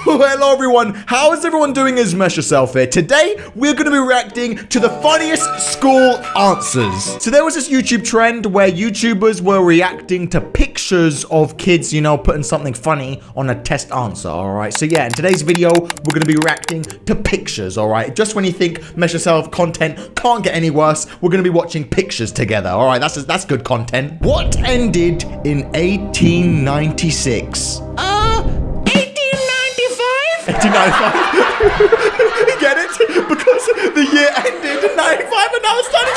Hello everyone, how is everyone doing? Is MessYourself here. Today, we're going to be reacting to the funniest school answers. So there was this YouTube trend where YouTubers were reacting to pictures of kids, you know, putting something funny on a test answer, alright? So yeah, in today's video, we're going to be reacting to pictures, alright? Just when you think MessYourself content can't get any worse, we're going to be watching pictures together, alright? That's good content. What ended in 1896? 1895? Get it? Because the year ended in 95 and now it's starting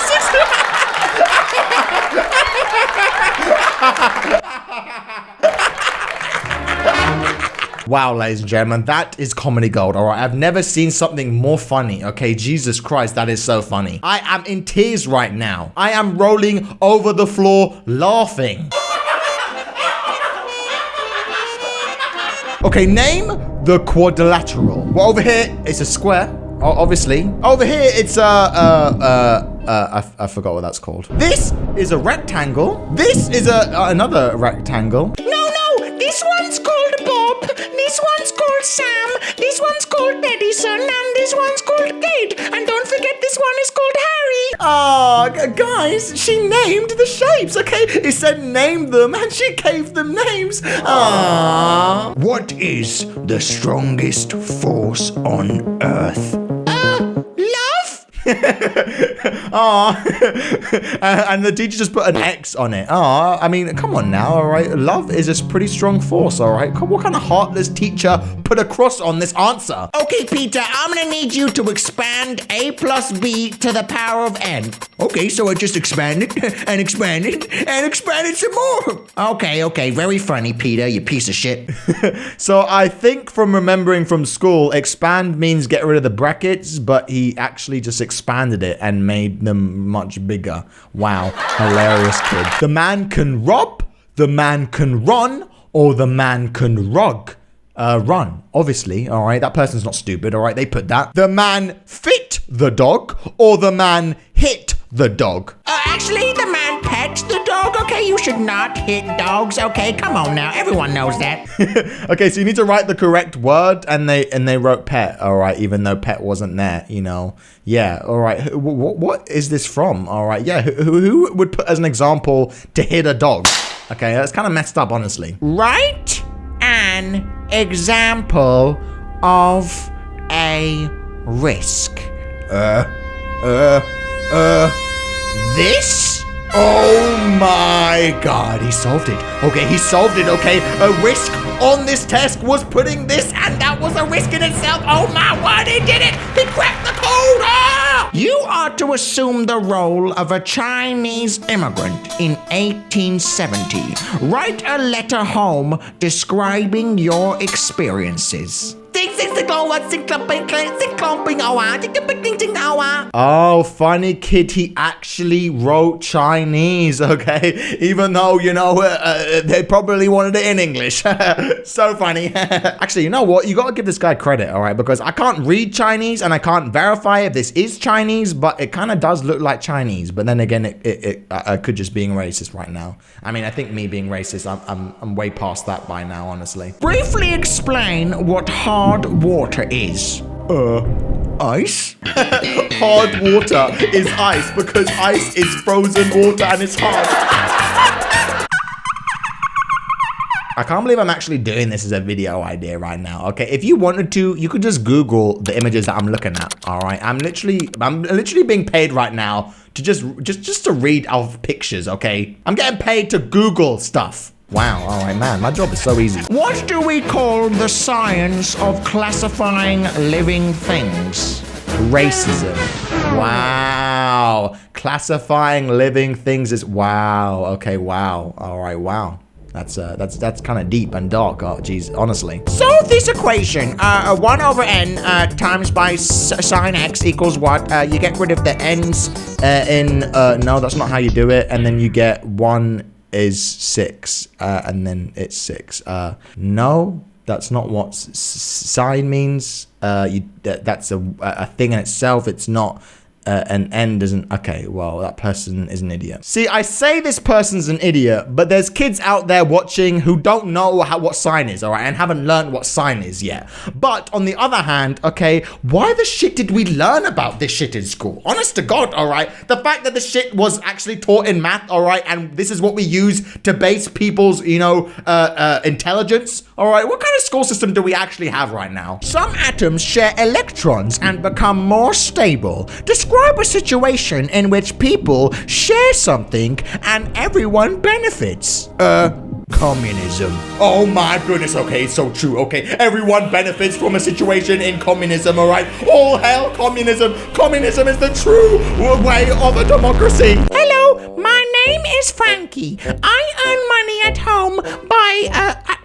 60. Wow, ladies and gentlemen, that is comedy gold, all right? I've never seen something more funny, okay? Jesus Christ, that is so funny. I am in tears right now. I am rolling over the floor laughing. Okay, name the quadrilateral. Well, over here, it's a square, obviously. Over here, it's I forgot what that's called. This is a rectangle. This is another rectangle. No, this one's called Bob, this one's called Sam, this one's called Edison, and this one's called Kate. And don't forget, this one is called Harry. Oh, guys, she named the shapes, okay? It said name them, and she gave them names. Ah. What is the strongest force on Earth? Love? And the teacher just put an X on it. I mean, come on now, all right? Love is a pretty strong force, all right? What kind of heartless teacher put a cross on this answer? Okay, Peter, I'm gonna need you to expand A plus B to the power of N. Okay, so I just expanded and expanded and expanded some more. Okay, very funny, Peter, you piece of shit. So I think from remembering from school, expand means get rid of the brackets, but he actually just expanded it and made them much bigger. Wow, hilarious kid. The man can rob, the man can run, or the man can run, obviously, all right? That person's not stupid, all right? They put that. The man fit the dog, or the man hit the dog. Actually, the man pets the dog, okay? You should not hit dogs, okay? Come on now, everyone knows that. Okay, so you need to write the correct word, and they wrote pet, all right, even though pet wasn't there, you know? Yeah, all right. What is this from? All right, yeah, who would put as an example to hit a dog? Okay, that's kind of messed up, honestly. Write an example of a risk. This? Oh my God, he solved it. Okay, he solved it, okay? A risk on this test was putting this, and that was a risk in itself. Oh my word, he did it! He cracked the code! Ah! You are to assume the role of a Chinese immigrant in 1870. Write a letter home describing your experiences. Oh, funny kid, he actually wrote Chinese, okay? Even though, you know, they probably wanted it in English. So funny. Actually, you know what? You gotta give this guy credit, all right? Because I can't read Chinese and I can't verify if this is Chinese, but it kind of does look like Chinese. But then again, I could just being racist right now. I mean, I think me being racist, I'm way past that by now, honestly. Briefly explain what hard water is. Ice? Hard water is ice because ice is frozen water and it's hard. I can't believe I'm actually doing this as a video idea right now. Okay, if you wanted to, you could just Google the images that I'm looking at. All right, I'm literally being paid right now to just to read off pictures. Okay, I'm getting paid to Google stuff. Wow, all right, man, my job is so easy. What do we call the science of classifying living things? Racism. Wow, classifying living things is wow. Okay, wow. All right, wow. That's kind of deep and dark. Oh, geez, honestly. Solve this equation. 1 over n times by sine x equals what? You get rid of the n's no, that's not how you do it. And then you get 1 is 6, and then it's 6. No, that's not what sine means. That's a thing in itself. It's not an N doesn't... Okay, well, that person is an idiot. See, I say this person's an idiot, but there's kids out there watching who don't know what sign is, all right, and haven't learned what sign is yet. But on the other hand, okay, why the shit did we learn about this shit in school? Honest to God, all right? The fact that the shit was actually taught in math, all right, and this is what we use to base people's, you know, intelligence, all right? What kind of school system do we actually have right now? Some atoms share electrons and become more stable. Describe a situation in which people share something and everyone benefits. Communism. Oh my goodness, okay, it's so true, okay. Everyone benefits from a situation in communism, all right? All hail communism. Communism is the true way of a democracy. Hello, my name is Frankie. I earn money at home by,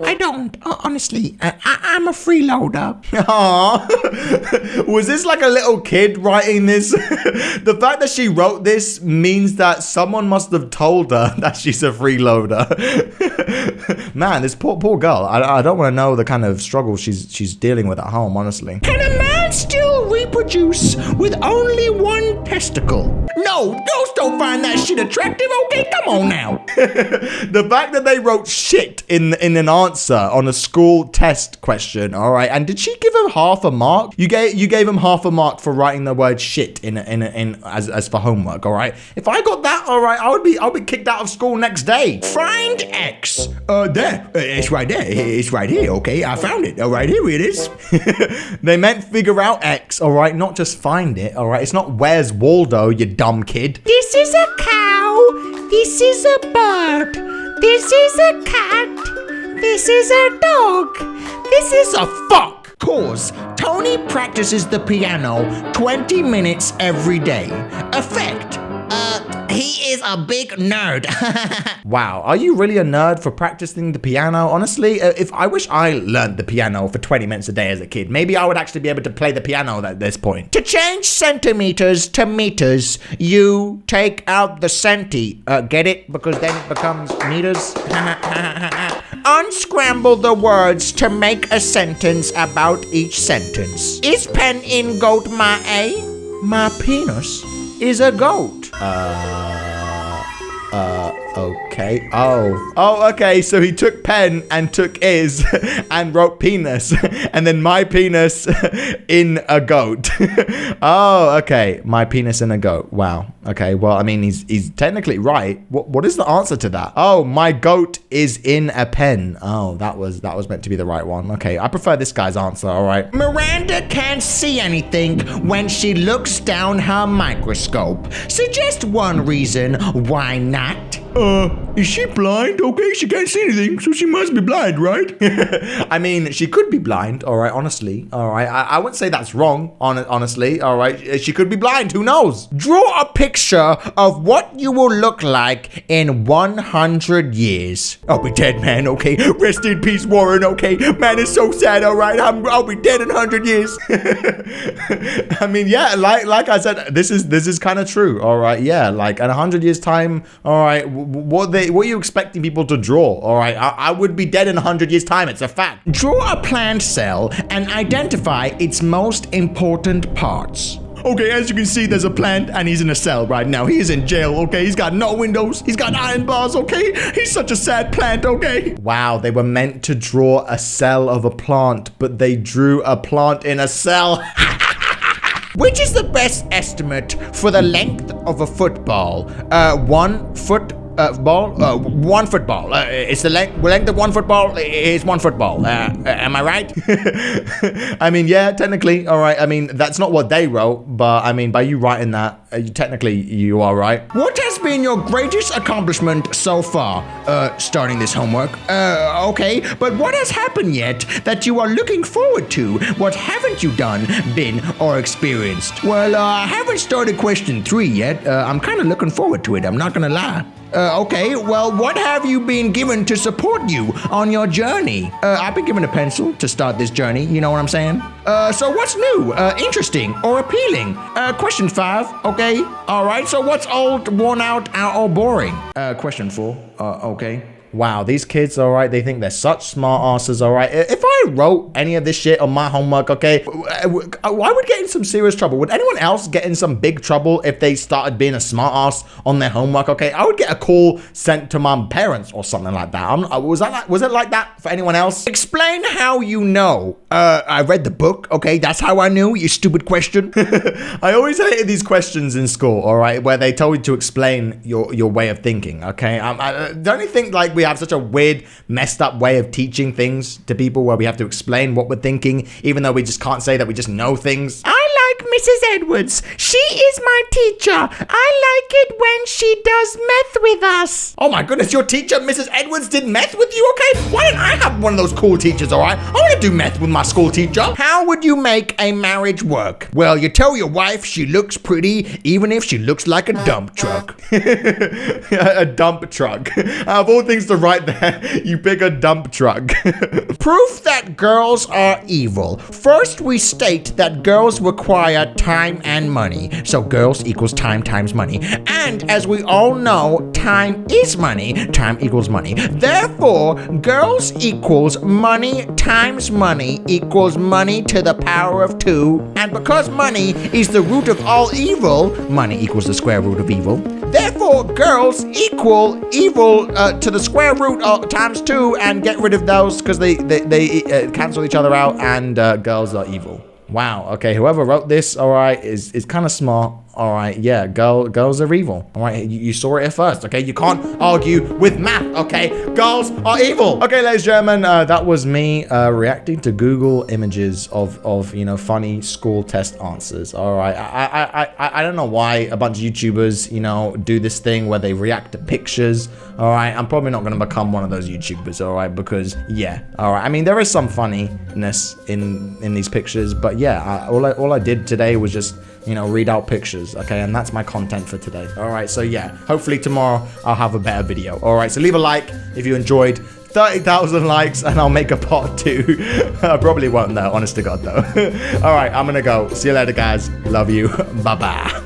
I don't, honestly, I'm a freeloader. Aww. Was this like a little kid writing this? The fact that she wrote this means that someone must have told her that she's a freeloader. Man, this poor girl. I don't want to know the kind of struggle she's dealing with at home, honestly. Can a man still reproduce with only one testicle? No, girls don't find that shit attractive, okay? Come on now. The fact that they wrote shit in an answer on a school test question, all right? And did she give him half a mark? You gave him half a mark for writing the word shit in as for homework, all right? If I got that, all right, I'll be kicked out of school next day. Find X. There. It's right there. It's right here, okay? I found it. All right, here it is. They meant figure out X, all right? Not just find it, all right? It's not where's Waldo, you dumb kid. This is a cow. This is a bird. This is a cat. This is a dog. This is a fuck. Cause Tony practices the piano 20 minutes every day. Effect. He is a big nerd. Wow, are you really a nerd for practicing the piano? Honestly, if I wish I learned the piano for 20 minutes a day as a kid, maybe I would actually be able to play the piano at this point. To change centimeters to meters, you take out the centi. Get it? Because then it becomes meters. Unscramble the words to make a sentence about each sentence. Is pen in goat my A? My penis is a goat. Okay. Oh, okay. So he took pen and took is and wrote penis and then my penis in a goat. Oh, okay. My penis in a goat. Wow. Okay. Well, I mean, he's technically right. What is the answer to that? Oh, my goat is in a pen. Oh, that was meant to be the right one. Okay. I prefer this guy's answer. All right. Miranda can't see anything when she looks down her microscope. Suggest one reason why not. Is she blind? Okay, she can't see anything, so she must be blind, right? I mean, she could be blind, all right, honestly, all right. I wouldn't say that's wrong, honestly, all right. She could be blind, who knows? Draw a picture of what you will look like in 100 years. I'll be dead, man, okay? Rest in peace, Warren, okay? Man, it's so sad, all right? I'll be dead in 100 years. I mean, yeah, like I said, this is kind of true, all right? Yeah, like in 100 years' time, all right, what are you expecting people to draw? All right, I would be dead in 100 years' time. It's a fact. Draw a plant cell and identify its most important parts. Okay, as you can see, there's a plant and he's in a cell right now. He is in jail, okay? He's got no windows. He's got iron bars, okay? He's such a sad plant, okay? Wow, they were meant to draw a cell of a plant, but they drew a plant in a cell. Which is the best estimate for the length of a football? 1 foot ball? 1 football. It's the length of 1 football is 1 football. Am I right? I mean, yeah, technically, all right. I mean, that's not what they wrote, but I mean, by you writing that, technically, you are right. What has been your greatest accomplishment so far? Starting this homework. Okay, but what has happened yet that you are looking forward to? What haven't you done, been, or experienced? Well, I haven't started question 3 yet. I'm kind of looking forward to it. I'm not gonna lie. Okay, well, what have you been given to support you on your journey? I've been given a pencil to start this journey, you know what I'm saying? So what's new, interesting, or appealing? Question 5, okay, alright, so what's old, worn out, or boring? Question 4, okay. Wow, these kids, all right, they think they're such smart asses, all right. If I I wrote any of this shit on my homework, okay, I would get in some serious trouble. Would anyone else get in some big trouble if they started being a smartass on their homework, okay? I would get a call sent to my parents or something like that. Was it like that for anyone else? Explain how you know. I read the book, okay? That's how I knew, you stupid question. I always hated these questions in school, all right, where they told you to explain your way of thinking, okay? Don't you think, like, we have such a weird, messed up way of teaching things to people where we have to explain what we're thinking, even though we just can't say that we just know things? I like Mrs. Edwards. She is my teacher. I like it when she does meth with us. Oh my goodness, your teacher, Mrs. Edwards, did meth with you, okay? Why didn't I have one of those cool teachers, all right? I want to do meth with my school teacher. How would you make a marriage work? Well, you tell your wife she looks pretty, even if she looks like a dump truck. A dump truck. Out of all things to write there, you pick a dump truck. Proof that girls are evil. First, we state that girls require time and money. So girls equals time times money. And as we all know, time is money. Time equals money. Therefore, girls equals money times money equals money to the power of 2. And because money is the root of all evil, money equals the square root of evil. Therefore, girls equal evil to the square root of times 2, and get rid of those because they cancel each other out, and girls are evil. Wow, okay, whoever wrote this, all right, is kind of smart. All right, yeah, girls are evil. All right, you saw it here first, okay? You can't argue with math, okay? Girls are evil. Okay, ladies and gentlemen, that was me reacting to Google images of you know, funny school test answers. All right, I don't know why a bunch of YouTubers, you know, do this thing where they react to pictures. All right, I'm probably not gonna become one of those YouTubers, all right? Because yeah, all right. I mean, there is some funniness in these pictures, but yeah, all I did today was just, you know, read out pictures, okay? And that's my content for today. All right, so yeah, hopefully tomorrow I'll have a better video. All right, so leave a like if you enjoyed. 30,000 likes and I'll make a part 2. I probably won't though, honest to God though. All right, I'm gonna go. See you later, guys. Love you. Bye-bye.